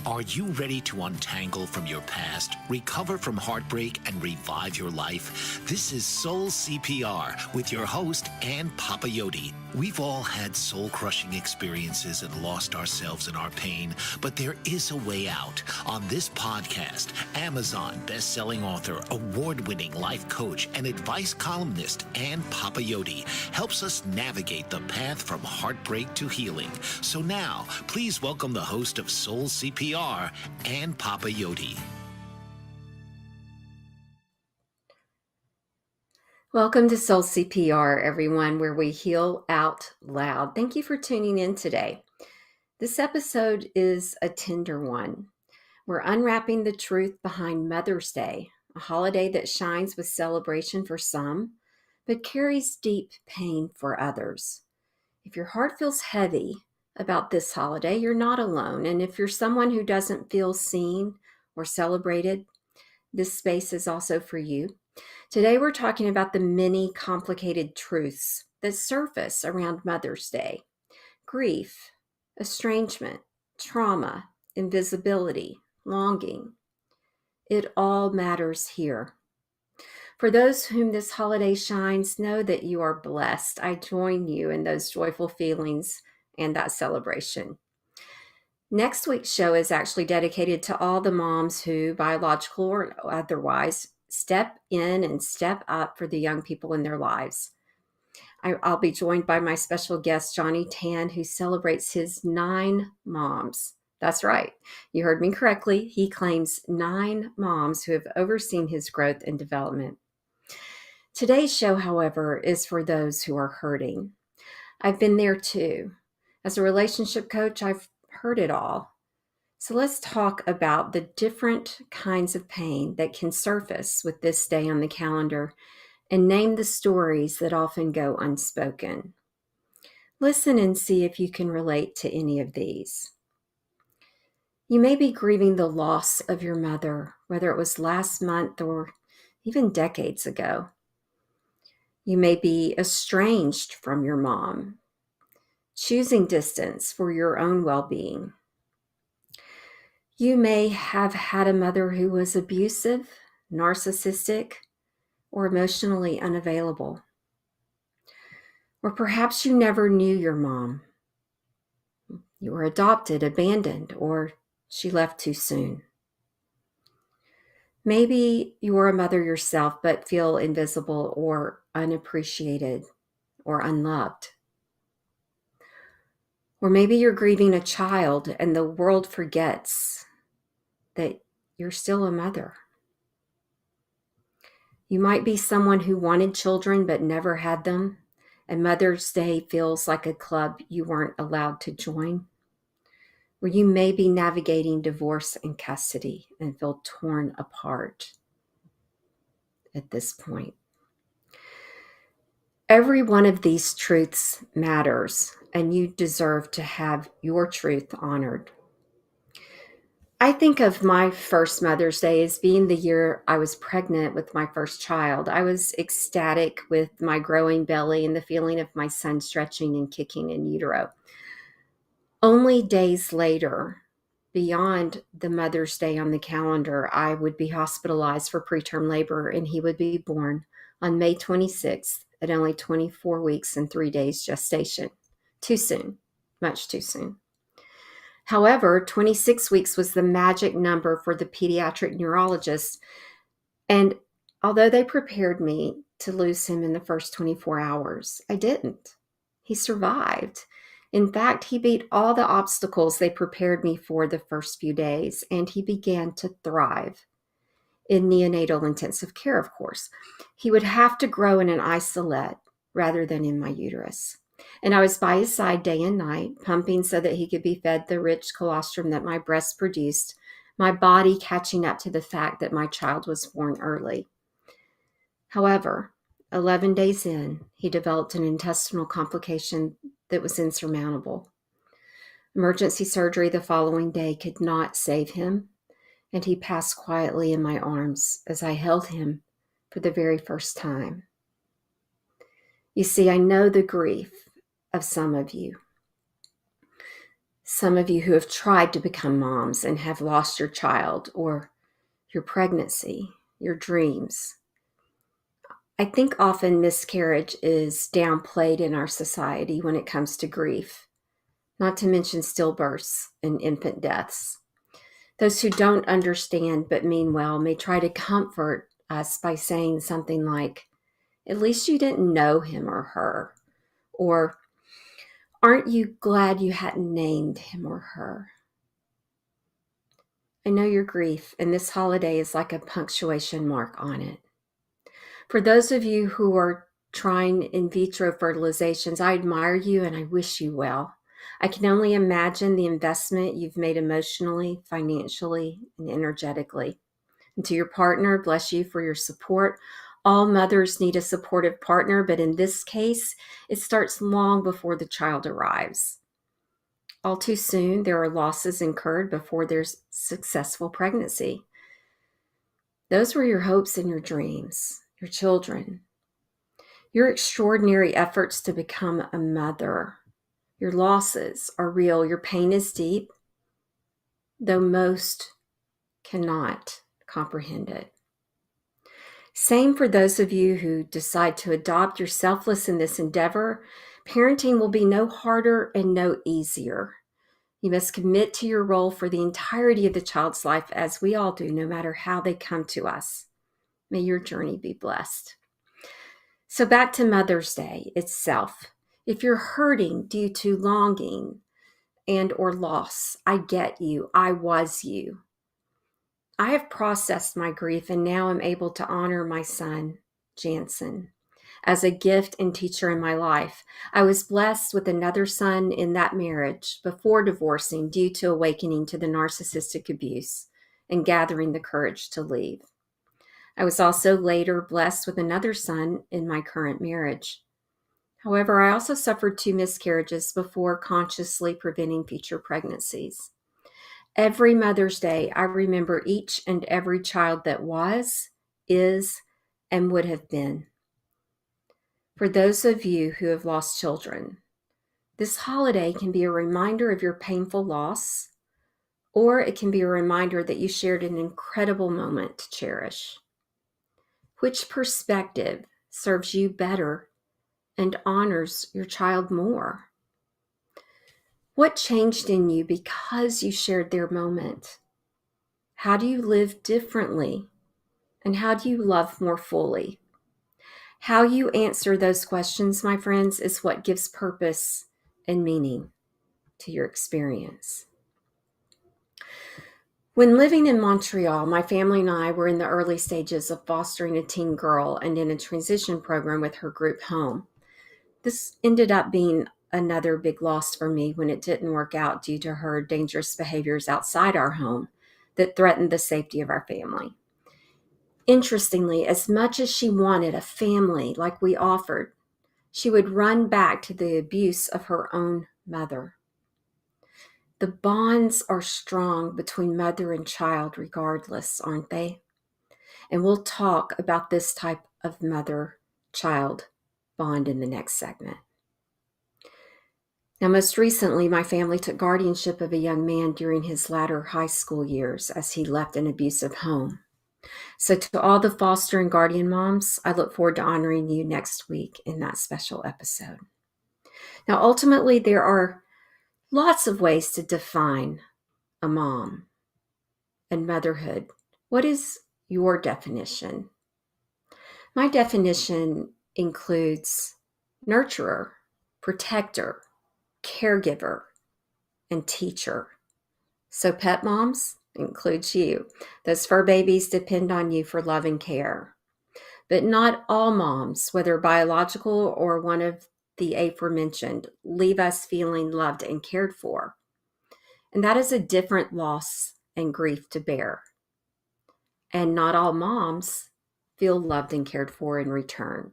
Are you ready to untangle from your past, recover from heartbreak, and revive your life? This is Soul CPR with your host, Ann Papayoti. We've all had soul-crushing experiences and lost ourselves in our pain, but there is a way out. On this podcast, Amazon best-selling author, award-winning life coach, and advice columnist Ann Papayoti helps us navigate the path from heartbreak to healing. So now, please welcome the host of Soul CPR, Ann Papayoti. Welcome to Soul CPR, everyone, where we heal out loud. Thank you for tuning in today. This episode is a tender one. We're unwrapping the truth behind Mother's Day, a holiday that shines with celebration for some, but carries deep pain for others. If your heart feels heavy about this holiday, you're not alone. And if you're someone who doesn't feel seen or celebrated, this space is also for you. Today, we're talking about the many complicated truths that surface around Mother's Day: grief, estrangement, trauma, invisibility, longing. It all matters here. For those whom this holiday shines, know that you are blessed. I join you in those joyful feelings and that celebration. Next week's show is actually dedicated to all the moms who, biological or otherwise, step in and step up for the young people in their lives. I'll be joined by my special guest, Johnny Tan, who celebrates his 9 moms. That's right. You heard me correctly. He claims 9 moms who have overseen his growth and development. Today's show, however, is for those who are hurting. I've been there too. As a relationship coach, I've heard it all. So let's talk about the different kinds of pain that can surface with this day on the calendar and name the stories that often go unspoken. Listen and see if you can relate to any of these. You may be grieving the loss of your mother, whether it was last month or even decades ago. You may be estranged from your mom, choosing distance for your own well-being. You may have had a mother who was abusive, narcissistic, or emotionally unavailable. Or perhaps you never knew your mom. You were adopted, abandoned, or she left too soon. Maybe you are a mother yourself but feel invisible or unappreciated or unloved. Or maybe you're grieving a child and the world forgets that you're still a mother. You might be someone who wanted children but never had them, and Mother's Day feels like a club you weren't allowed to join. Or you may be navigating divorce and custody and feel torn apart at this point. Every one of these truths matters, and you deserve to have your truth honored. I think of my first Mother's Day as being the year I was pregnant with my first child. I was ecstatic with my growing belly and the feeling of my son stretching and kicking in utero. Only days later, beyond the Mother's Day on the calendar, I would be hospitalized for preterm labor, and he would be born on May 26th at only 24 weeks and 3 days gestation. Too soon, much too soon. However, 26 weeks was the magic number for the pediatric neurologist, and although they prepared me to lose him in the first 24 hours, I didn't. He survived. In fact, he beat all the obstacles they prepared me for the first few days, and he began to thrive in neonatal intensive care, of course. He would have to grow in an isolette rather than in my uterus. And I was by his side day and night, pumping so that he could be fed the rich colostrum that my breasts produced, my body catching up to the fact that my child was born early. However, 11 days in, he developed an intestinal complication that was insurmountable. Emergency surgery the following day could not save him, and he passed quietly in my arms as I held him for the very first time. You see, I know the grief of some of you. Some of you who have tried to become moms and have lost your child or your pregnancy, your dreams. I think often miscarriage is downplayed in our society when it comes to grief, not to mention stillbirths and infant deaths. Those who don't understand but mean well may try to comfort us by saying something like, "At least you didn't know him or her," or "Aren't you glad you hadn't named him or her?" I know your grief, and this holiday is like a punctuation mark on it. For those of you who are trying in vitro fertilizations, I admire you and I wish you well. I can only imagine the investment you've made emotionally, financially, and energetically. And to your partner, bless you for your support. All mothers need a supportive partner, but in this case, it starts long before the child arrives. All too soon, there are losses incurred before there's successful pregnancy. Those were your hopes and your dreams, your children, your extraordinary efforts to become a mother. Your losses are real. Your pain is deep, though most cannot comprehend it. Same for those of you who decide to adopt. You're selfless in this endeavor. Parenting will be no harder and no easier. You must commit to your role for the entirety of the child's life, as we all do, no matter how they come to us. May your journey be blessed. So back to Mother's Day itself. If you're hurting due to longing and or loss, I get you. I was you. I have processed my grief and now am able to honor my son, Jansen, as a gift and teacher in my life. I was blessed with another son in that marriage before divorcing due to awakening to the narcissistic abuse and gathering the courage to leave. I was also later blessed with another son in my current marriage. However, I also suffered 2 miscarriages before consciously preventing future pregnancies. Every Mother's Day, I remember each and every child that was, is, and would have been. For those of you who have lost children, this holiday can be a reminder of your painful loss, or it can be a reminder that you shared an incredible moment to cherish. Which perspective serves you better and honors your child more? What changed in you because you shared their moment? How do you live differently? And how do you love more fully? How you answer those questions, my friends, is what gives purpose and meaning to your experience. When living in Montreal, my family and I were in the early stages of fostering a teen girl and in a transition program with her group home. This ended up being another big loss for me when it didn't work out due to her dangerous behaviors outside our home that threatened the safety of our family. Interestingly, as much as she wanted a family like we offered, she would run back to the abuse of her own mother. The bonds are strong between mother and child regardless, aren't they? And we'll talk about this type of mother-child bond in the next segment. Now, most recently, my family took guardianship of a young man during his latter high school years as he left an abusive home. So to all the foster and guardian moms, I look forward to honoring you next week in that special episode. Now, ultimately, there are lots of ways to define a mom and motherhood. What is your definition? My definition includes nurturer, protector, caregiver, and teacher. So pet moms includes you. Those fur babies depend on you for love and care. But not all moms, whether biological or one of the aforementioned, leave us feeling loved and cared for. And that is a different loss and grief to bear. And not all moms feel loved and cared for in return.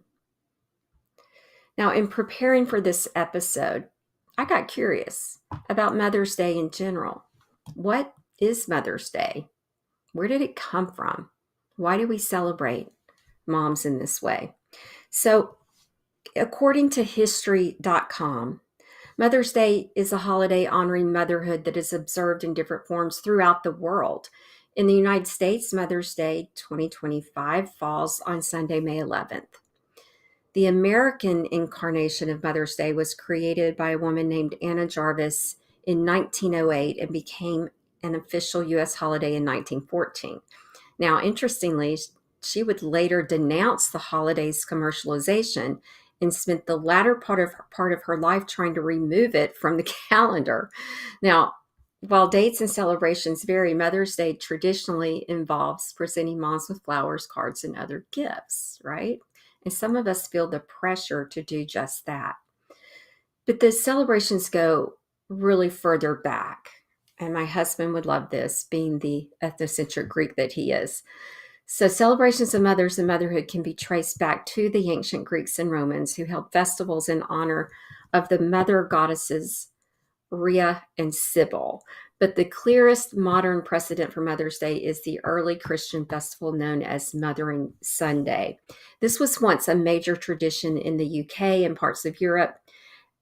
Now, in preparing for this episode, I got curious about Mother's Day in general. What is Mother's Day? Where did it come from? Why do we celebrate moms in this way? So, according to history.com, Mother's Day is a holiday honoring motherhood that is observed in different forms throughout the world. In the United States, Mother's Day 2025 falls on Sunday, May 11th. The American incarnation of Mother's Day was created by a woman named Anna Jarvis in 1908 and became an official U.S. holiday in 1914. Now, interestingly, she would later denounce the holiday's commercialization and spent the latter part of her life trying to remove it from the calendar. Now, while dates and celebrations vary, Mother's Day traditionally involves presenting moms with flowers, cards, and other gifts, right? And some of us feel the pressure to do just that. But the celebrations go really further back. And my husband would love this, being the ethnocentric Greek that he is. So, celebrations of mothers and motherhood can be traced back to the ancient Greeks and Romans who held festivals in honor of the mother goddesses Rhea and Sybil. But the clearest modern precedent for Mother's Day is the early Christian festival known as Mothering Sunday. This was once a major tradition in the UK and parts of Europe,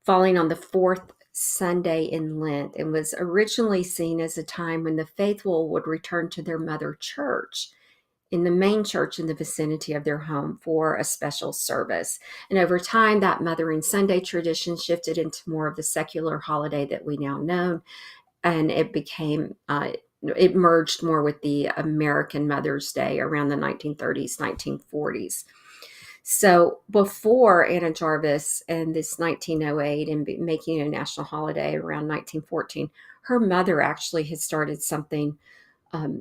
falling on the fourth Sunday in Lent, and was originally seen as a time when the faithful would return to their mother church in the main church in the vicinity of their home for a special service. And over time, that Mothering Sunday tradition shifted into more of the secular holiday that we now know, and it became it merged more with the American Mother's Day around the 1930s, 1940s. So before Anna Jarvis and this 1908 and making it a national holiday around 1914, her mother actually had started something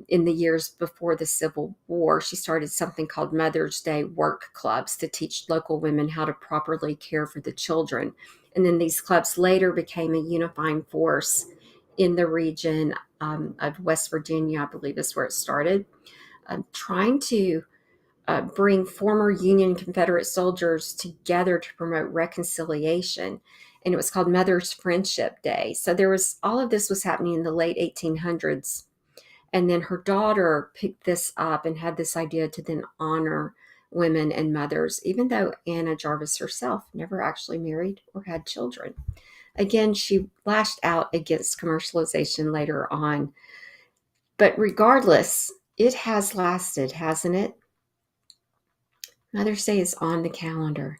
in the years before the Civil War. She started something called Mother's Day work clubs to teach local women how to properly care for the children. And then these clubs later became a unifying force in the region of West Virginia, I believe is where it started, trying to bring former Union Confederate soldiers together to promote reconciliation. And it was called Mother's Friendship Day. So there was all of this was happening in the late 1800s. And then her daughter picked this up and had this idea to then honor women and mothers, even though Anna Jarvis herself never actually married or had children. Again, she lashed out against commercialization later on. But regardless, it has lasted, hasn't it? Mother's Day is on the calendar,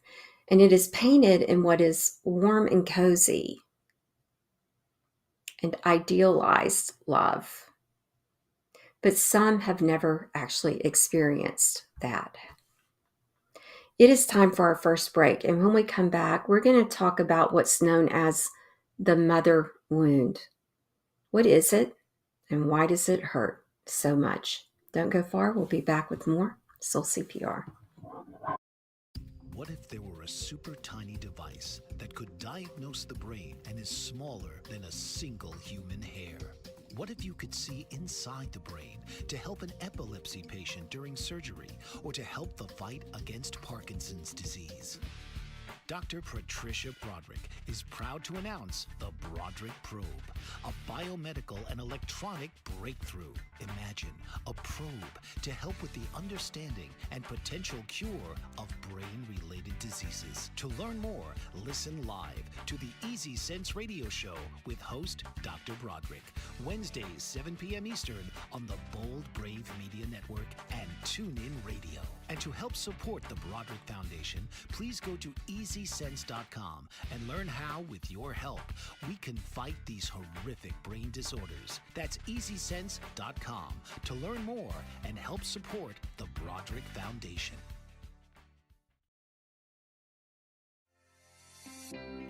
and it is painted in what is warm and cozy and idealized love. But some have never actually experienced that. It is time for our first break, and when we come back, we're going to talk about what's known as the mother wound. What is it, and why does it hurt so much? Don't go far. We'll be back with more Soul CPR. What if there were a super tiny device that could diagnose the brain and is smaller than a single human hair? What if you could see inside the brain to help an epilepsy patient during surgery or to help the fight against Parkinson's disease? Dr. Patricia Broderick is proud to announce the Broderick Probe, a biomedical and electronic breakthrough. Imagine a probe to help with the understanding and potential cure of brain-related diseases. To learn more, listen live to the Easy Sense radio show with host Dr. Broderick, Wednesdays 7 p.m. Eastern on the Bold Brave Media Network and TuneIn Radio. And to help support the Broderick Foundation, please go to EasySense.com and learn how, with your help, we can fight these horrific brain disorders. That's EasySense.com to learn more and help support the Broderick Foundation.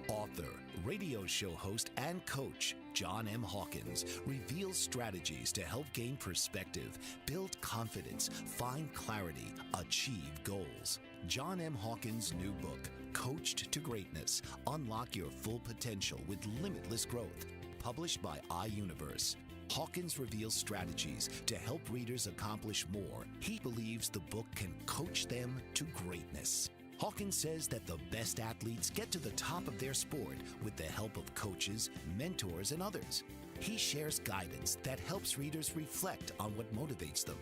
Author, radio show host, and coach John M. Hawkins reveals strategies to help gain perspective, build confidence, find clarity, achieve goals. John M. Hawkins' new book, Coached to Greatness, Unlock Your Full Potential with Limitless Growth, published by iUniverse. Hawkins reveals strategies to help readers accomplish more. He believes the book can coach them to greatness. Hawkins says that the best athletes get to the top of their sport with the help of coaches, mentors, and others. He shares guidance that helps readers reflect on what motivates them.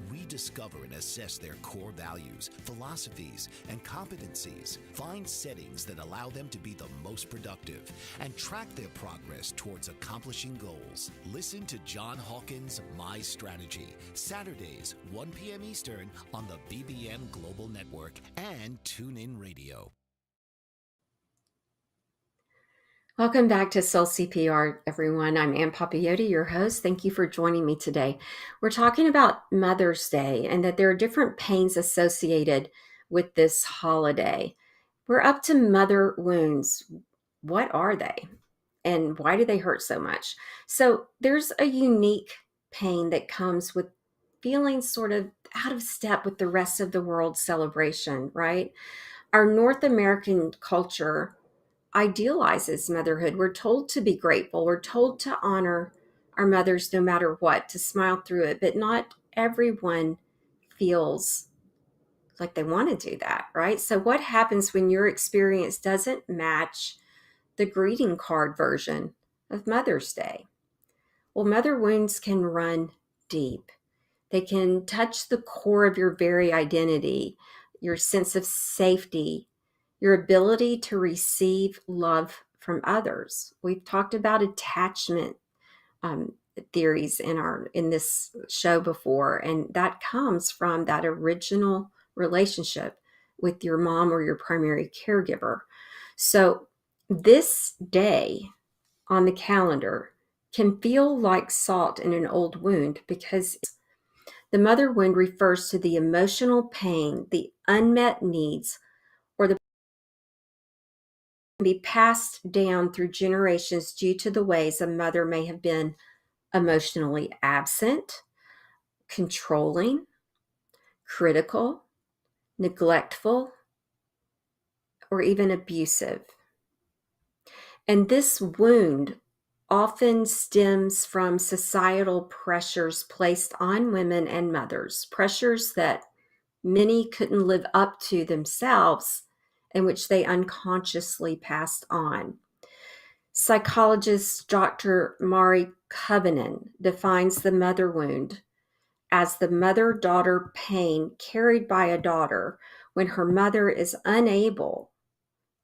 We discover and assess their core values, philosophies, and competencies. Find settings that allow them to be the most productive and track their progress towards accomplishing goals. Listen to John Hawkins' My Strategy, Saturdays, 1 p.m. Eastern on the BBM Global Network and TuneIn Radio. Welcome back to Soul CPR, everyone. I'm Ann Papayotti, your host. Thank you for joining me today. We're talking about Mother's Day and that there are different pains associated with this holiday. We're up to mother wounds. What are they? And why do they hurt so much? So there's a unique pain that comes with feeling sort of out of step with the rest of the world's celebration, right? Our North American culture idealizes motherhood. We're told to be grateful. We're told to honor our mothers no matter what, to smile through it. But not everyone feels like they want to do that, right? So what happens when your experience doesn't match the greeting card version of Mother's Day? Well, mother wounds can run deep. They can touch the core of your very identity, your sense of safety, your ability to receive love from others. We've talked about attachment theories in this show before, and that comes from that original relationship with your mom or your primary caregiver. So this day on the calendar can feel like salt in an old wound because the mother wound refers to the emotional pain, the unmet needs, or the be passed down through generations due to the ways a mother may have been emotionally absent, controlling, critical, neglectful, or even abusive. And this wound often stems from societal pressures placed on women and mothers, pressures that many couldn't live up to themselves and which they unconsciously passed on. Psychologist Dr. Mari Covenant defines the mother wound as the mother-daughter pain carried by a daughter when her mother is unable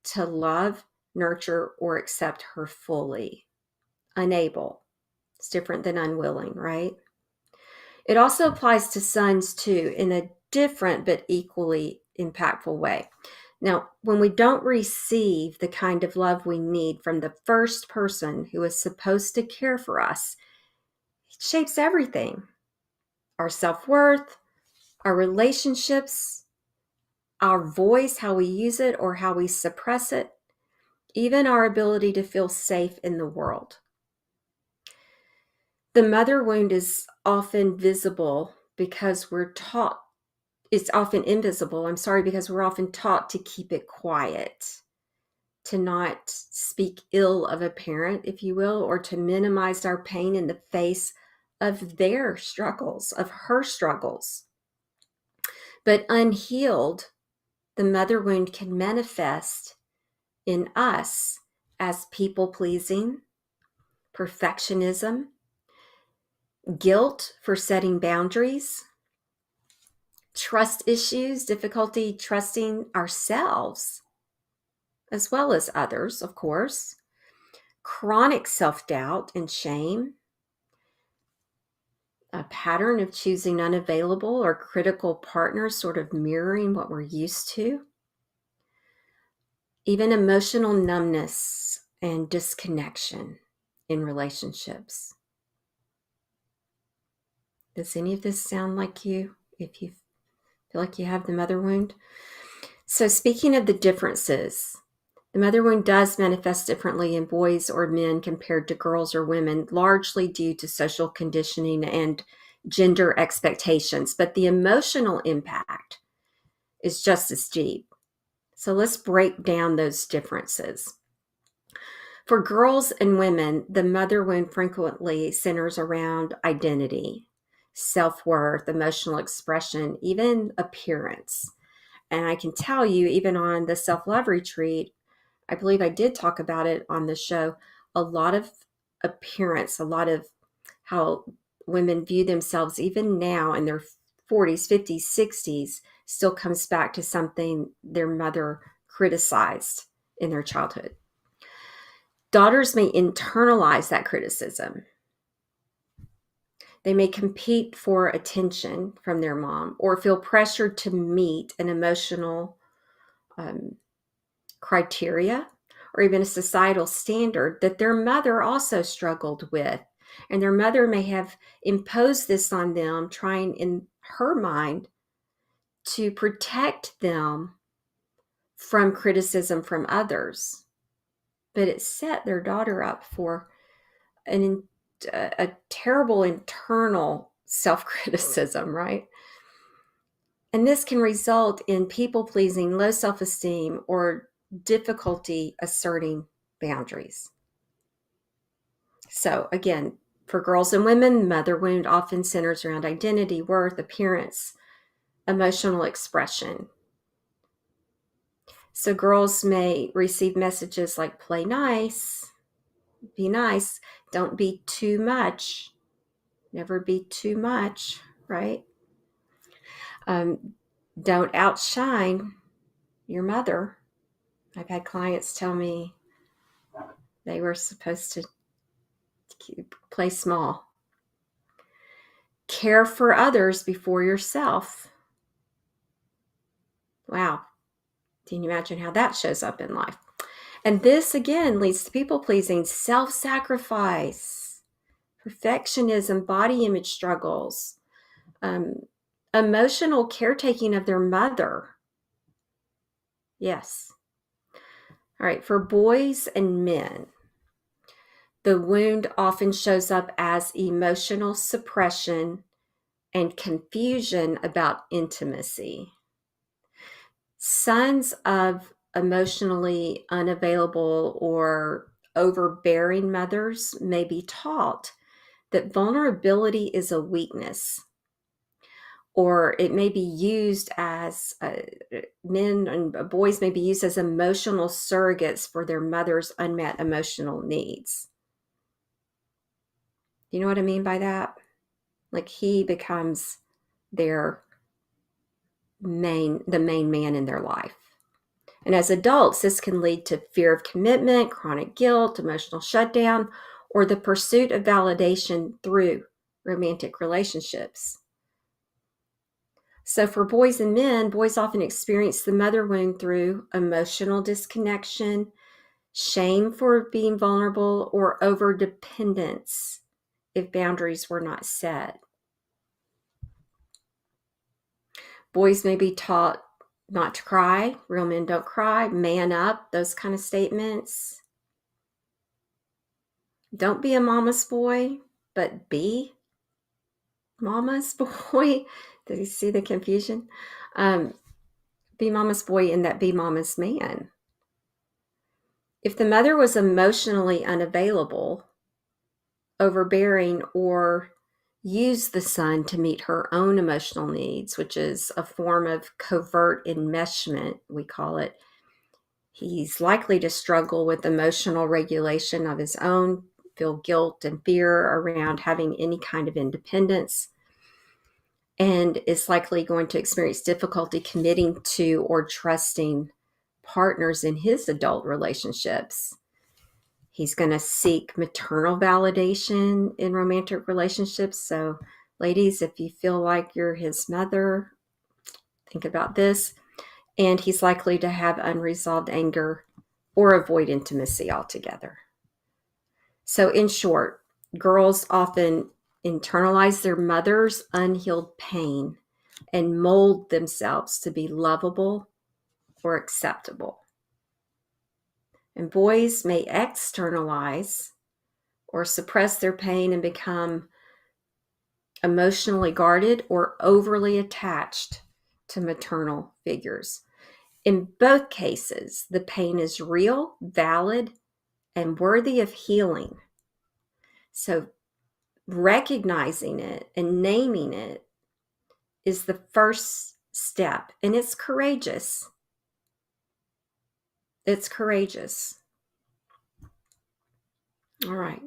to love, nurture, or accept her fully. Unable. It's different than unwilling, right? It also applies to sons too, in a different but equally impactful way. Now, when we don't receive the kind of love we need from the first person who is supposed to care for us, it shapes everything. Our self-worth, our relationships, our voice, how we use it or how we suppress it, even our ability to feel safe in the world. The mother wound is often visible because we're taught, it's often invisible, because we're often taught to keep it quiet, to not speak ill of a parent, if you will, or to minimize our pain in the face of their struggles, of her struggles. But unhealed, the mother wound can manifest in us as people-pleasing, perfectionism, guilt for setting boundaries, trust issues, difficulty trusting ourselves, as well as others, of course, chronic self-doubt and shame, a pattern of choosing unavailable or critical partners, sort of mirroring what we're used to, even emotional numbness and disconnection in relationships. Does any of this sound like you, if you feel like you have the mother wound? So speaking of the differences, the mother wound does manifest differently in boys or men compared to girls or women, largely due to social conditioning and gender expectations, but the emotional impact is just as deep. So let's break down those differences. For girls and women, the mother wound frequently centers around identity, self-worth, emotional expression, even appearance. And I can tell you, even on the self-love retreat, I believe I did talk about it on the show, a lot of appearance, a lot of how women view themselves even now in their 40s, 50s, 60s still comes back to something their mother criticized in their childhood. Daughters may internalize that criticism. They may compete for attention from their mom or feel pressured to meet an emotional criteria or even a societal standard that their mother also struggled with. And their mother may have imposed this on them, trying in her mind to protect them from criticism from others. But it set their daughter up for a terrible internal self-criticism, right? And this can result in people-pleasing, low self-esteem, or difficulty asserting boundaries. So again, for girls and women, mother wound often centers around identity, worth, appearance, emotional expression. So girls may receive messages like play nice, be nice, don't be too much, never be too much, right? Don't outshine your mother. I've had clients tell me they were supposed to play small. Care for others before yourself. Wow. Can you imagine how that shows up in life? And this again leads to people pleasing, self-sacrifice, perfectionism, body image struggles, emotional caretaking of their mother. Yes. All right. For boys and men, the wound often shows up as emotional suppression and confusion about intimacy. Sons of emotionally unavailable or overbearing mothers may be taught that vulnerability is a weakness, or it may be used as men and boys may be used as emotional surrogates for their mother's unmet emotional needs. You know what I mean by that? Like he becomes the main man in their life. And as adults, this can lead to fear of commitment, chronic guilt, emotional shutdown, or the pursuit of validation through romantic relationships. So for boys and men, boys often experience the mother wound through emotional disconnection, shame for being vulnerable, or overdependence if boundaries were not set. Boys may be taught not to cry. Real men don't cry. Man up, those kind of statements. Don't be a mama's boy, but be mama's boy. Did you see the confusion? Be mama's boy and that be mama's man. If the mother was emotionally unavailable, overbearing, or used the son to meet her own emotional needs, which is a form of covert enmeshment, we call it, he's likely to struggle with emotional regulation of his own, feel guilt and fear around having any kind of independence, and is likely going to experience difficulty committing to or trusting partners in his adult relationships. He's going to seek maternal validation in romantic relationships. So, ladies, if you feel like you're his mother, think about this. And he's likely to have unresolved anger or avoid intimacy altogether. So, in short, girls often internalize their mother's unhealed pain and mold themselves to be lovable or acceptable. And boys may externalize or suppress their pain and become emotionally guarded or overly attached to maternal figures. In both cases, the pain is real, valid, and worthy of healing. So recognizing it and naming it is the first step, and it's courageous. It's courageous. All right.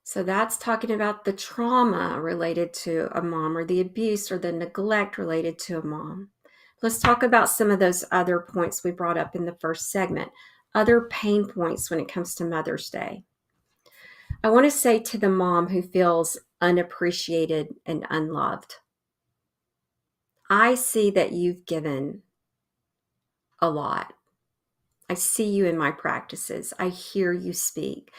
So that's talking about the trauma related to a mom, or the abuse or the neglect related to a mom. Let's talk about some of those other points we brought up in the first segment, other pain points when it comes to Mother's Day. I want to say to the mom who feels unappreciated and unloved, I see that you've given a lot. I see you in my practices. I hear you speak.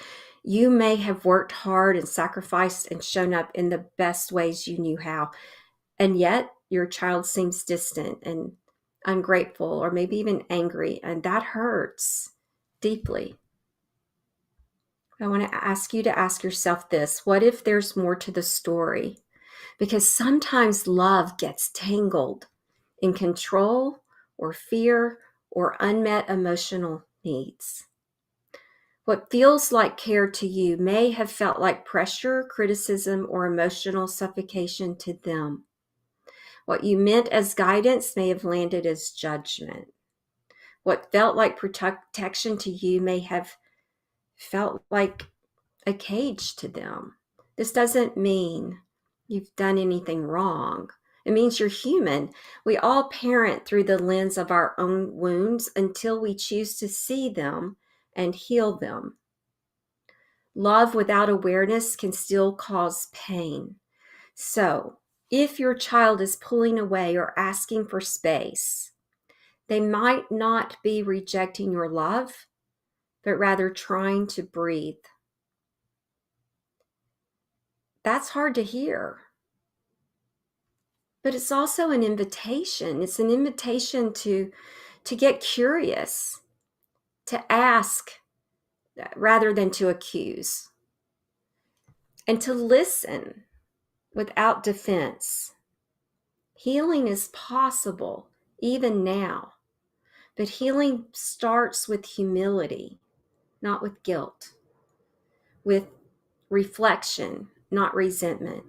You may have worked hard and sacrificed and shown up in the best ways you knew how, and yet your child seems distant and ungrateful, or maybe even angry, and that hurts deeply. I want to ask you to ask yourself this: what if there's more to the story? Because sometimes love gets tangled in control or fear or unmet emotional needs. What feels like care to you may have felt like pressure, criticism, or emotional suffocation to them. What you meant as guidance may have landed as judgment. What felt like protection to you may have felt like a cage to them. This doesn't mean you've done anything wrong. It means you're human. We all parent through the lens of our own wounds until we choose to see them and heal them. Love without awareness can still cause pain. So, if your child is pulling away or asking for space, they might not be rejecting your love, but rather trying to breathe. That's hard to hear. But it's also an invitation. It's an invitation to get curious, to ask rather than to accuse, and to listen without defense. Healing is possible even now, but healing starts with humility, not with guilt, with reflection, not resentment.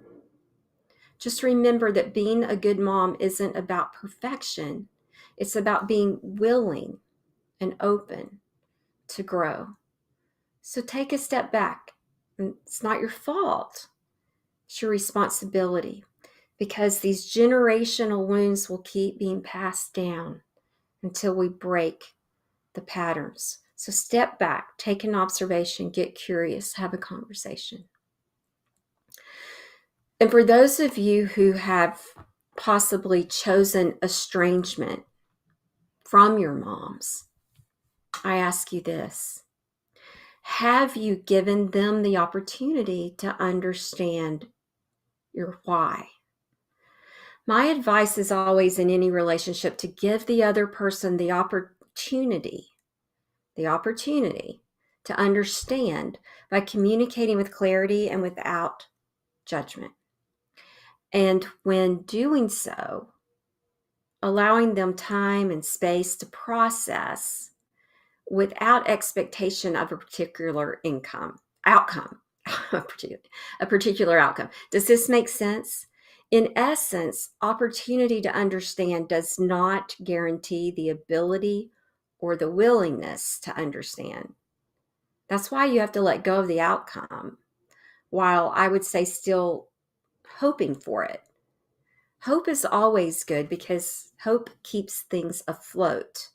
Just remember that being a good mom isn't about perfection. It's about being willing and open to grow. So take a step back. It's not your fault. It's your responsibility, because these generational wounds will keep being passed down until we break the patterns. So step back, take an observation, get curious, have a conversation. And for those of you who have possibly chosen estrangement from your moms, I ask you this: have you given them the opportunity to understand your why? My advice is always, in any relationship, to give the other person the opportunity to understand by communicating with clarity and without judgment. And when doing so, allowing them time and space to process without expectation of a particular outcome, a particular outcome. Does this make sense? In essence, opportunity to understand does not guarantee the ability or the willingness to understand. That's why you have to let go of the outcome, while I would say still hoping for it. Hope is always good because hope keeps things afloat.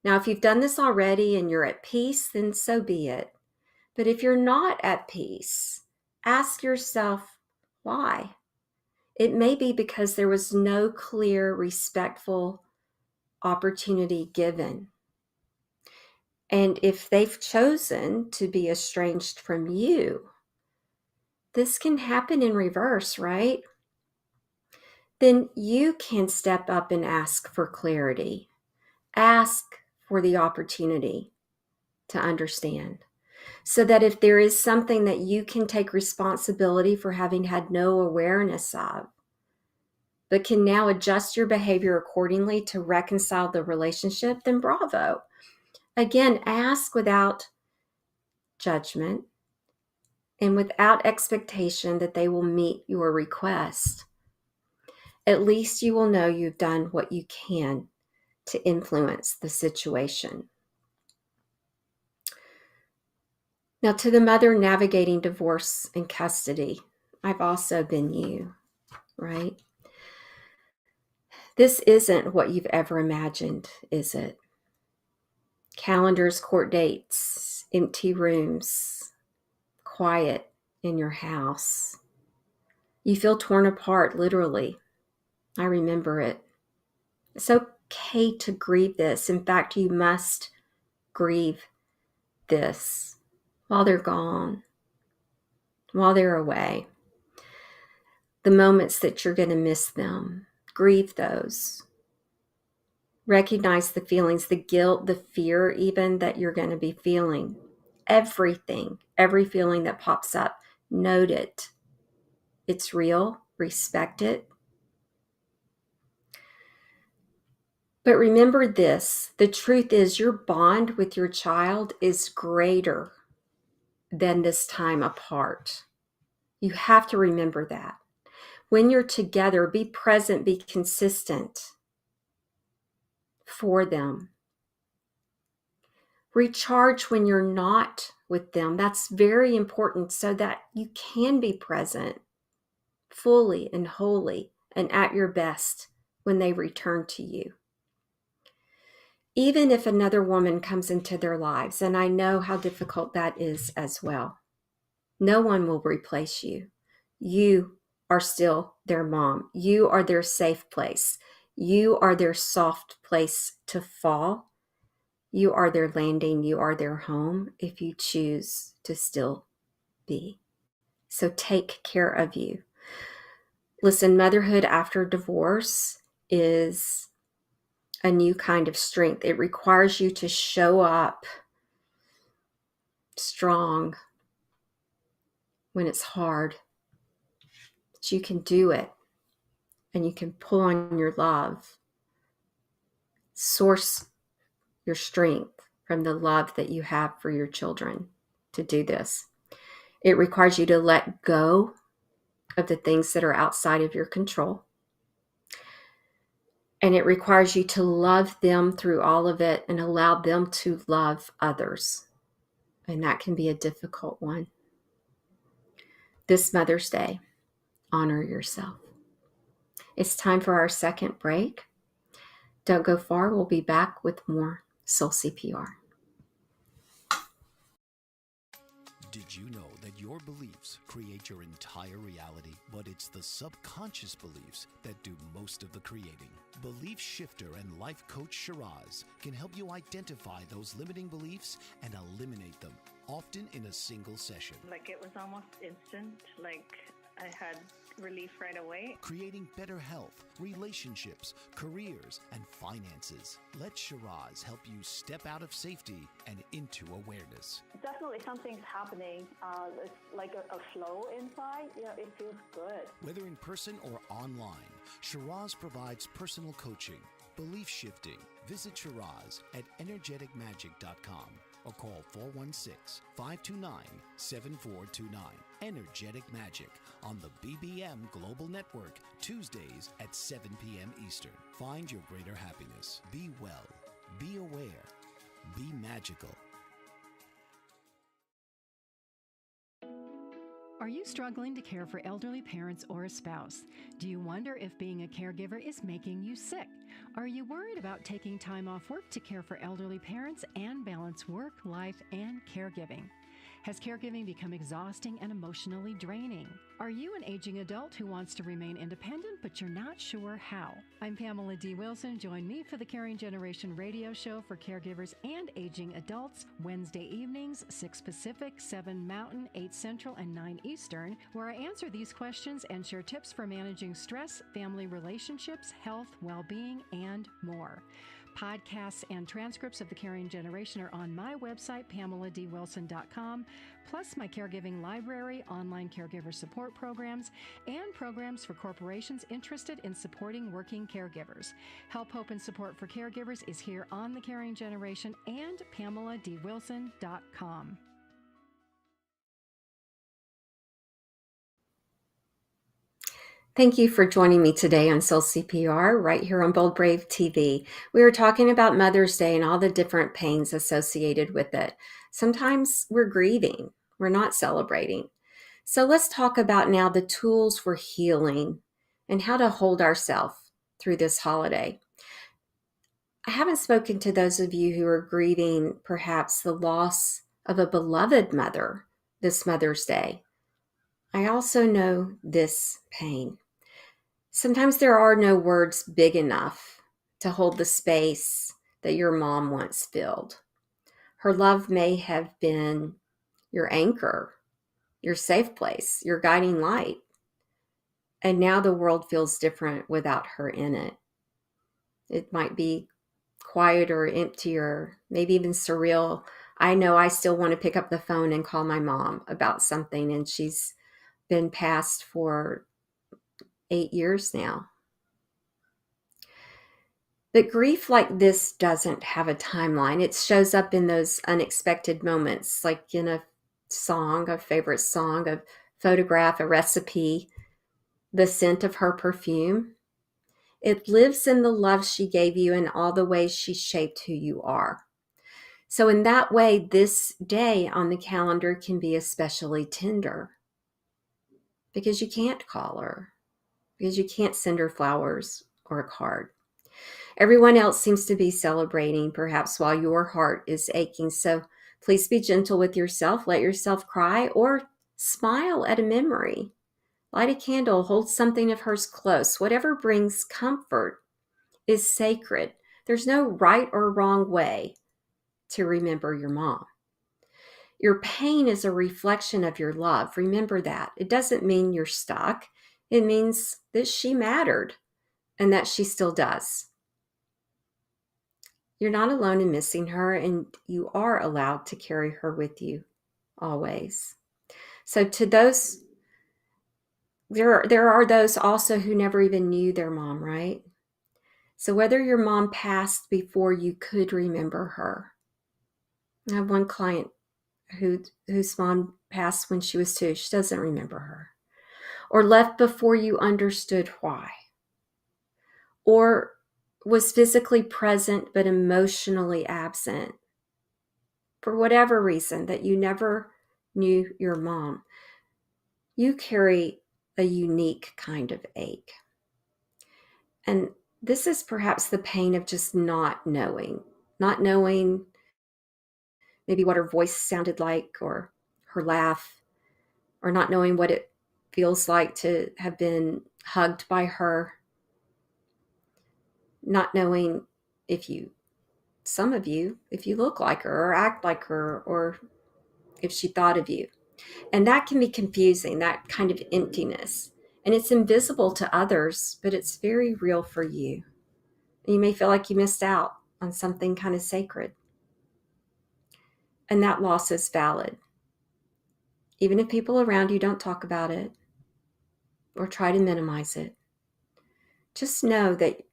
Now, if you've done this already and you're at peace, then so be it. But if you're not at peace, ask yourself why. It may be because there was no clear, respectful opportunity given. And if they've chosen to be estranged from you, this can happen in reverse, right? Then you can step up and ask for clarity. Ask for the opportunity to understand, so that if there is something that you can take responsibility for having had no awareness of, but can now adjust your behavior accordingly to reconcile the relationship, then bravo. Again, ask without judgment and without expectation that they will meet your request. At least you will know you've done what you can to influence the situation. Now, to the mother navigating divorce and custody, I've also been you, right? This isn't what you've ever imagined, is it? Calendars, court dates, empty rooms, quiet in your house. You feel torn apart, literally. I remember it. It's okay to grieve this. In fact, you must grieve this while they're gone, while they're away. The moments that you're going to miss them, grieve those. Recognize the feelings, the guilt, the fear even that you're going to be feeling. Everything, every feeling that pops up, note it. It's real, respect it. But remember this, the truth is your bond with your child is greater than this time apart. You have to remember that. When you're together, be present, be consistent for them. Recharge when you're not with them. That's very important so that you can be present fully and wholly and at your best when they return to you. Even if another woman comes into their lives, and I know how difficult that is as well, no one will replace you. You are still their mom. You are their safe place. You are their soft place to fall. You are their landing. You are their home if you choose to still be. So take care of you. Listen, motherhood after divorce is a new kind of strength. It requires you to show up strong when it's hard. But you can do it, and you can pull on your love. Source your strength from the love that you have for your children to do this. It requires you to let go of the things that are outside of your control. And it requires you to love them through all of it and allow them to love others. And that can be a difficult one. This Mother's Day, honor yourself. It's time for our second break. Don't go far. We'll be back with more Soul CPR. Did you know that your beliefs create your entire reality, but it's the subconscious beliefs that do most of the creating? Belief shifter and life coach Shiraz can help you identify those limiting beliefs and eliminate them, often in a single session. Like it was almost instant, like I had relief right away. Creating better health, relationships, careers, and finances. Let Shiraz help you step out of safety and into awareness. Definitely something's happening. It's like a flow inside. It feels good. Whether in person or online, Shiraz provides personal coaching, belief shifting. Visit Shiraz at energeticmagic.com or call 416-529-7429. Energetic Magic on the BBM Global Network, Tuesdays at 7 p.m. Eastern. Find your greater happiness. Be well. Be aware. Be magical. Are you struggling to care for elderly parents or a spouse? Do you wonder if being a caregiver is making you sick? Are you worried about taking time off work to care for elderly parents and balance work, life, and caregiving? Has caregiving become exhausting and emotionally draining? Are you an aging adult who wants to remain independent, but you're not sure how? I'm Pamela D. Wilson. Join me for the Caring Generation radio show for caregivers and aging adults, Wednesday evenings, 6 Pacific, 7 Mountain, 8 Central, and 9 Eastern, where I answer these questions and share tips for managing stress, family relationships, health, well-being, and more. Podcasts and transcripts of the Caring Generation are on my website, PamelaDWilson.com, plus my caregiving library, online caregiver support programs, and programs for corporations interested in supporting working caregivers. Help, hope, and support for caregivers is here on the Caring Generation and PamelaDWilson.com. Thank you for joining me today on Soul CPR right here on Bold Brave TV. We are talking about Mother's Day and all the different pains associated with it. Sometimes we're grieving, we're not celebrating. So let's talk about now the tools for healing and how to hold ourselves through this holiday. I haven't spoken to those of you who are grieving perhaps the loss of a beloved mother this Mother's Day. I also know this pain. Sometimes there are no words big enough to hold the space that your mom once filled. Her love may have been your anchor, your safe place, your guiding light. And now the world feels different without her in it. It might be quieter, emptier, maybe even surreal. I know I still want to pick up the phone and call my mom about something, and she's been passed for 8 years now. But grief like this doesn't have a timeline. It shows up in those unexpected moments, like in a song, a favorite song, a photograph, a recipe, the scent of her perfume. It lives in the love she gave you and all the ways she shaped who you are. So in that way, this day on the calendar can be especially tender because you can't call her, because you can't send her flowers or a card. Everyone else seems to be celebrating, perhaps while your heart is aching. So please be gentle with yourself. Let yourself cry or smile at a memory. Light a candle, hold something of hers close. Whatever brings comfort is sacred. There's no right or wrong way to remember your mom. Your pain is a reflection of your love. Remember that. It doesn't mean you're stuck. It means that she mattered and that she still does. You're not alone in missing her, and you are allowed to carry her with you always. So to those, there are those also who never even knew their mom, right? So whether your mom passed before you could remember her. I have one client whose mom passed when she was 2. She doesn't remember her. Or left before you understood why. Or was physically present but emotionally absent. For whatever reason that you never knew your mom. You carry a unique kind of ache. And this is perhaps the pain of just not knowing maybe what her voice sounded like or her laugh, or not knowing what it feels like to have been hugged by her, not knowing if you look like her or act like her, or if she thought of you. And that can be confusing, that kind of emptiness. And it's invisible to others, but it's very real for you. You may feel like you missed out on something kind of sacred. And that loss is valid. Even if people around you don't talk about it or try to minimize it, just know that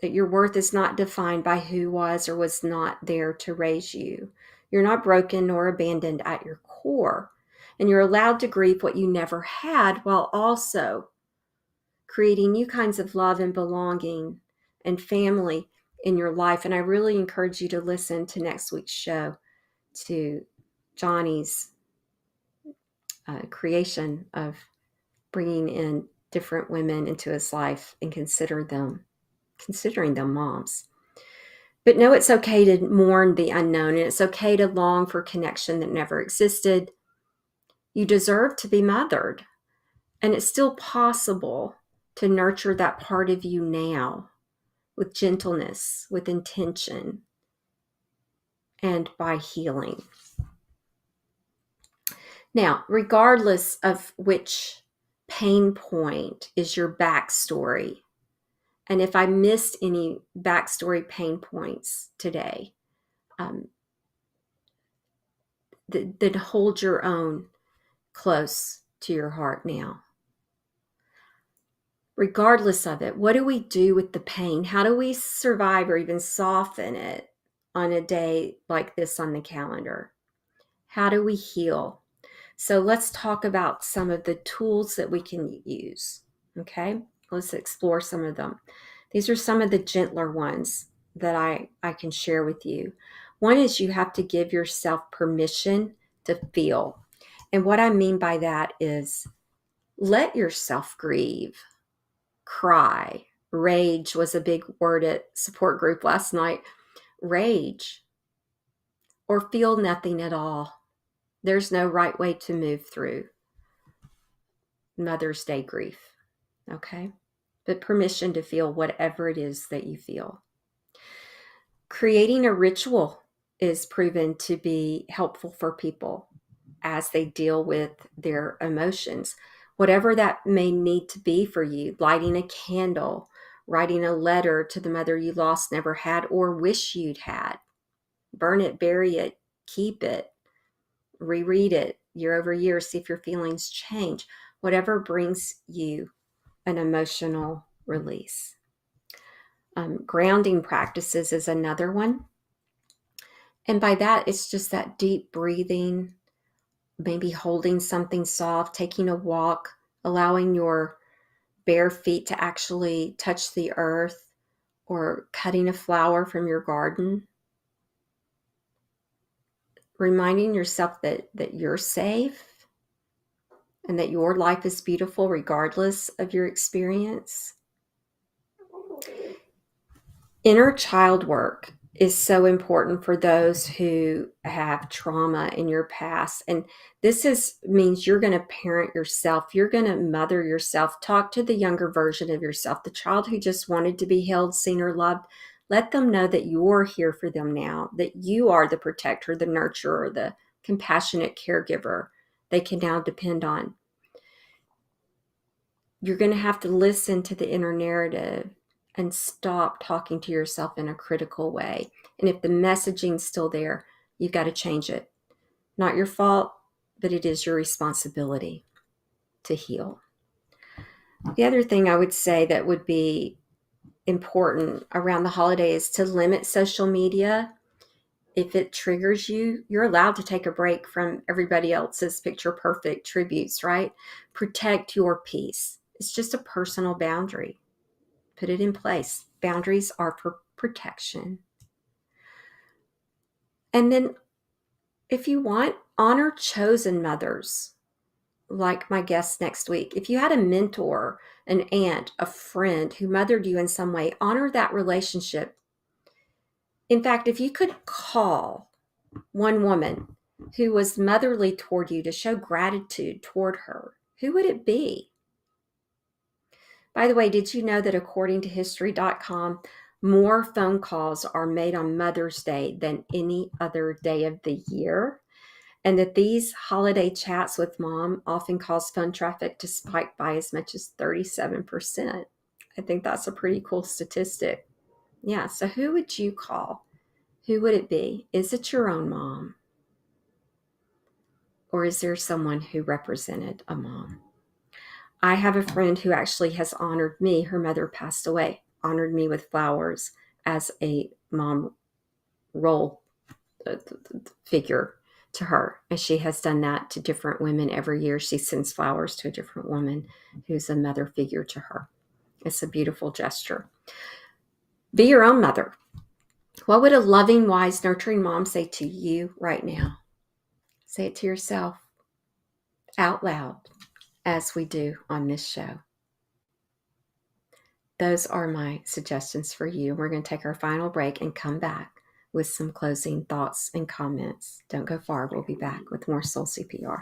your worth is not defined by who was or was not there to raise you. You're not broken nor abandoned at your core. And you're allowed to grieve what you never had while also creating new kinds of love and belonging and family in your life. And I really encourage you to listen to next week's show, to Johnny's creation of bringing in different women into his life and considering them moms. But know it's okay to mourn the unknown, and it's okay to long for connection that never existed. You deserve to be mothered, and it's still possible to nurture that part of you now with gentleness, with intention, and by healing. Now, regardless of which pain point is your backstory, and if I missed any backstory pain points today, then hold your own close to your heart now. Regardless of it, what do we do with the pain? How do we survive or even soften it on a day like this on the calendar? How do we heal? So let's talk about some of the tools that we can use. Okay, let's explore some of them. These are some of the gentler ones that I can share with you. One is you have to give yourself permission to feel. And what I mean by that is let yourself grieve, cry. Rage was a big word at support group last night. Rage, or feel nothing at all. There's no right way to move through Mother's Day grief, okay? But permission to feel whatever it is that you feel. Creating a ritual is proven to be helpful for people as they deal with their emotions. Whatever that may need to be for you, lighting a candle, writing a letter to the mother you lost, never had, or wish you'd had. Burn it, bury it, keep it, reread it year over year, see if your feelings change. Whatever brings you an emotional release. Grounding practices is another one. And by that, it's just that deep breathing, maybe holding something soft, taking a walk, allowing your bare feet to actually touch the earth, or cutting a flower from your garden. Reminding yourself that you're safe and that your life is beautiful regardless of your experience. Inner child work is so important for those who have trauma in your past. And means you're going to parent yourself. You're going to mother yourself. Talk to the younger version of yourself, the child who just wanted to be held, seen, or loved. Let them know that you're here for them now, that you are the protector, the nurturer, the compassionate caregiver they can now depend on. You're going to have to listen to the inner narrative and stop talking to yourself in a critical way. And if the messaging's still there, you've got to change it. Not your fault, but it is your responsibility to heal. The other thing I would say that would be important around the holidays is to limit social media. If it triggers you, you're allowed to take a break from everybody else's picture perfect tributes, right? Protect your peace. It's just a personal boundary. Put it in place. Boundaries are for protection. And then if you want, honor chosen mothers, like my guest next week. If you had a mentor, an aunt, a friend who mothered you in some way, honor that relationship. In fact, if you could call one woman who was motherly toward you to show gratitude toward her, who would it be? By the way, did you know that according to history.com, more phone calls are made on Mother's Day than any other day of the year? And that these holiday chats with mom often cause phone traffic to spike by as much as 37%. I think that's a pretty cool statistic. Yeah, so who would you call? Who would it be? Is it your own mom? Or is there someone who represented a mom? I have a friend who actually has honored me. Her mother passed away, honored me with flowers as a mom role figure to her. And she has done that to different women every year. She sends flowers to a different woman who's a mother figure to her. It's a beautiful gesture. Be your own mother. What would a loving, wise, nurturing mom say to you right now? Say it to yourself out loud, as we do on this show. Those are my suggestions for you. We're going to take our final break and come back with some closing thoughts and comments. Don't go far. We'll be back with more Soul CPR.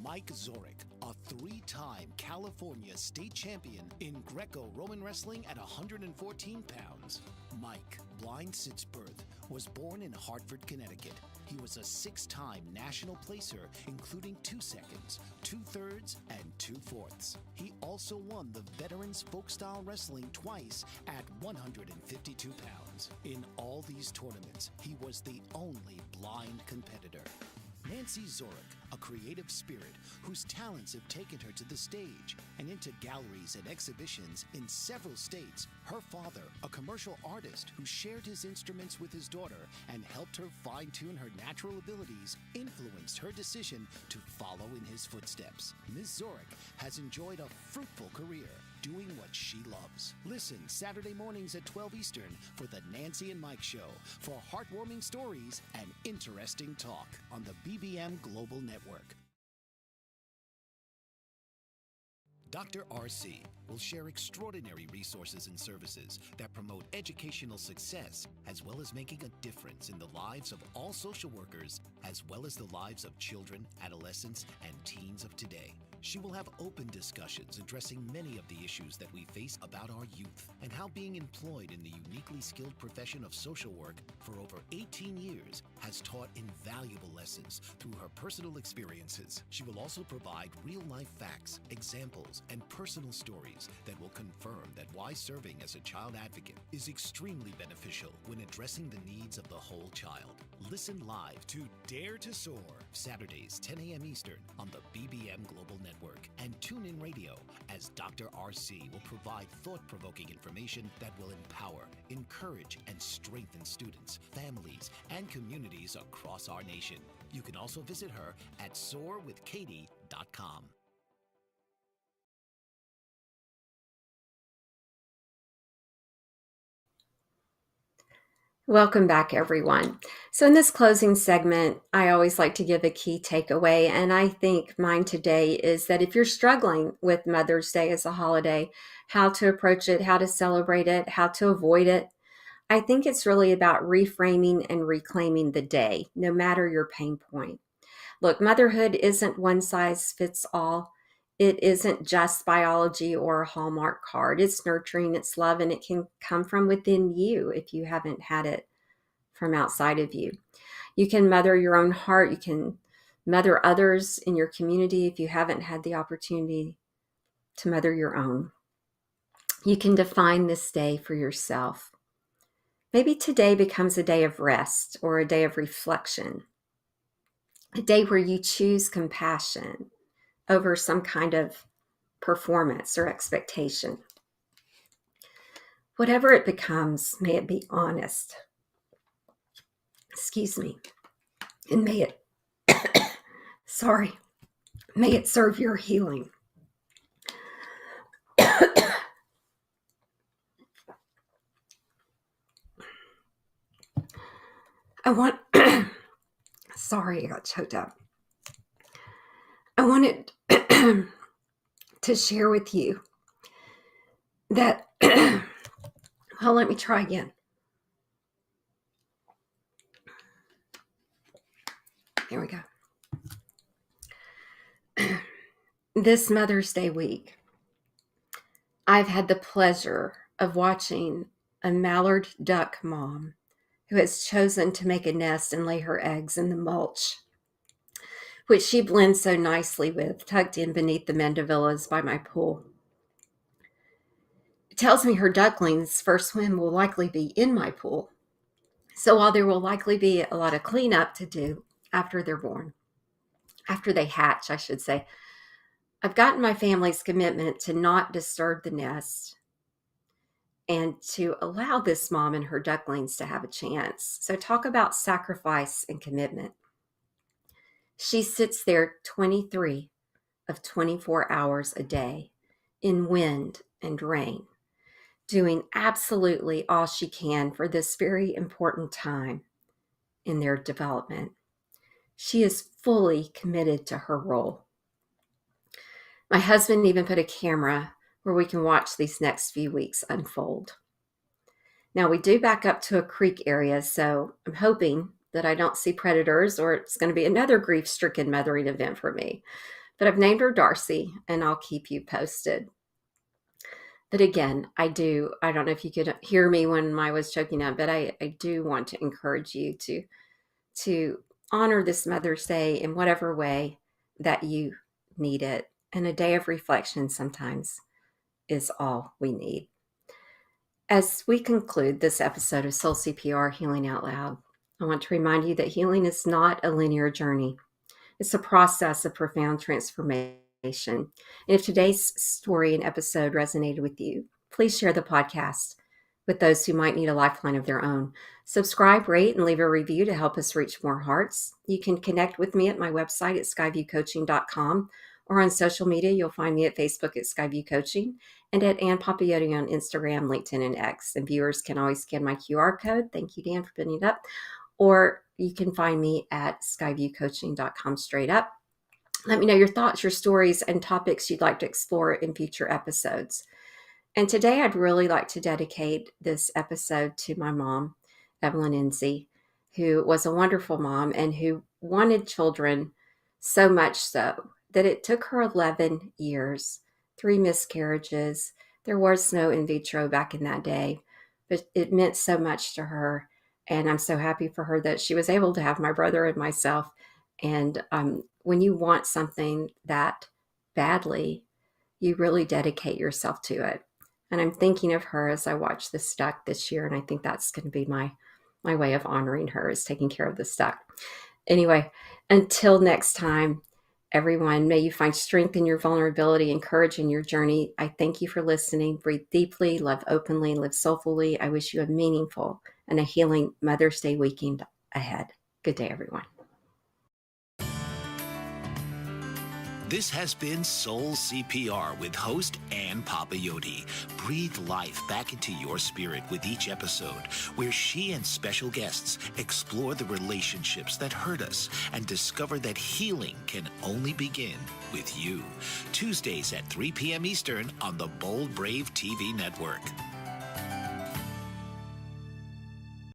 Mike Zorek, a three-time California state champion in Greco-Roman wrestling at 114 pounds. Mike, blind since birth, was born in Hartford, Connecticut. He was a six-time national placer, including 2 seconds, 2/3, and 2/4. He also won the Veterans Folk-Style Wrestling twice at 152 pounds. In all these tournaments, he was the only blind competitor. Nancy Zorek, a creative spirit whose talents have taken her to the stage and into galleries and exhibitions in several states. Her father, a commercial artist who shared his instruments with his daughter and helped her fine-tune her natural abilities, influenced her decision to follow in his footsteps. Ms. Zorek has enjoyed a fruitful career, doing what she loves. Listen Saturday mornings at 12 Eastern for the Nancy and Mike Show for heartwarming stories and interesting talk on the BBM Global Network. Dr. RC will share extraordinary resources and services that promote educational success, as well as making a difference in the lives of all social workers, as well as the lives of children, adolescents, and teens of today. She will have open discussions addressing many of the issues that we face about our youth and how being employed in the uniquely skilled profession of social work for over 18 years has taught invaluable lessons through her personal experiences. She will also provide real-life facts, examples, and personal stories that will confirm that why serving as a child advocate is extremely beneficial when addressing the needs of the whole child. Listen live to Dare to Soar, Saturdays 10 a.m. Eastern on the BBM Global Network, and tune in radio as Dr. RC will provide thought-provoking information that will empower, encourage, and strengthen students, families, and communities across our nation. You can also visit her at soarwithkatie.com. Welcome back, everyone. So in this closing segment, I always like to give a key takeaway, and I think mine today is that if you're struggling with Mother's Day as a holiday, how to approach it, how to celebrate it, how to avoid it, I think it's really about reframing and reclaiming the day, no matter your pain point. Look, motherhood isn't one size fits all. It isn't just biology or a Hallmark card. It's nurturing, it's love, and it can come from within you if you haven't had it from outside of you. You can mother your own heart. You can mother others in your community if you haven't had the opportunity to mother your own. You can define this day for yourself. Maybe today becomes a day of rest or a day of reflection, a day where you choose compassion over some kind of performance or expectation. Whatever it becomes, may it be honest. Excuse me. And may it, may it serve your healing. I got choked up. I wanted to share with you that, well, let me try again. Here we go. This Mother's Day week, I've had the pleasure of watching a mallard duck mom who has chosen to make a nest and lay her eggs in the mulch, which she blends so nicely with, tucked in beneath the mandevillas by my pool. It tells me her ducklings' first swim will likely be in my pool. So while there will likely be a lot of cleanup to do after they're born, after they hatch, I should say, I've gotten my family's commitment to not disturb the nest and to allow this mom and her ducklings to have a chance. So talk about sacrifice and commitment. She sits there 23 of 24 hours a day in wind and rain, doing absolutely all she can for this very important time in their development. She is fully committed to her role. My husband even put a camera where we can watch these next few weeks unfold. Now, we do back up to a creek area, so I'm hoping that I don't see predators or it's going to be another grief-stricken mothering event for me. But I've named her Darcy, and I'll keep you posted. But again, I don't know if you could hear me when I was choking up, but I do want to encourage you to honor this Mother's Day in whatever way that you need it. And a day of reflection sometimes is all we need. As we conclude this episode of Soul CPR Healing Out Loud, I want to remind you that healing is not a linear journey. It's a process of profound transformation. And if today's story and episode resonated with you, please share the podcast with those who might need a lifeline of their own. Subscribe, rate, and leave a review to help us reach more hearts. You can connect with me at my website at skyviewcoaching.com Or on social media, you'll find me at Facebook at Skyview Coaching and at Ann Papayotti on Instagram, LinkedIn, and X. And viewers can always scan my QR code. Thank you, Dan, for putting it up. Or you can find me at skyviewcoaching.com straight up. Let me know your thoughts, your stories, and topics you'd like to explore in future episodes. And today I'd really like to dedicate this episode to my mom, Evelyn Enzi, who was a wonderful mom and who wanted children so much so that it took her 11 years, 3 miscarriages. There was no in vitro back in that day, but it meant so much to her. And I'm so happy for her that she was able to have my brother and myself. And when you want something that badly, you really dedicate yourself to it. And I'm thinking of her as I watch the Stuck this year. And I think that's going to be my way of honoring her, is taking care of the Stuck. Anyway, until next time, everyone, may you find strength in your vulnerability and courage in your journey. I thank you for listening. Breathe deeply, love openly, live soulfully. I wish you a meaningful and a healing Mother's Day weekend ahead. Good day, everyone. This has been Soul CPR with host Ann Papayotti. Breathe life back into your spirit with each episode, where she and special guests explore the relationships that hurt us and discover that healing can only begin with you. Tuesdays at 3 p.m. Eastern on the Bold Brave TV network.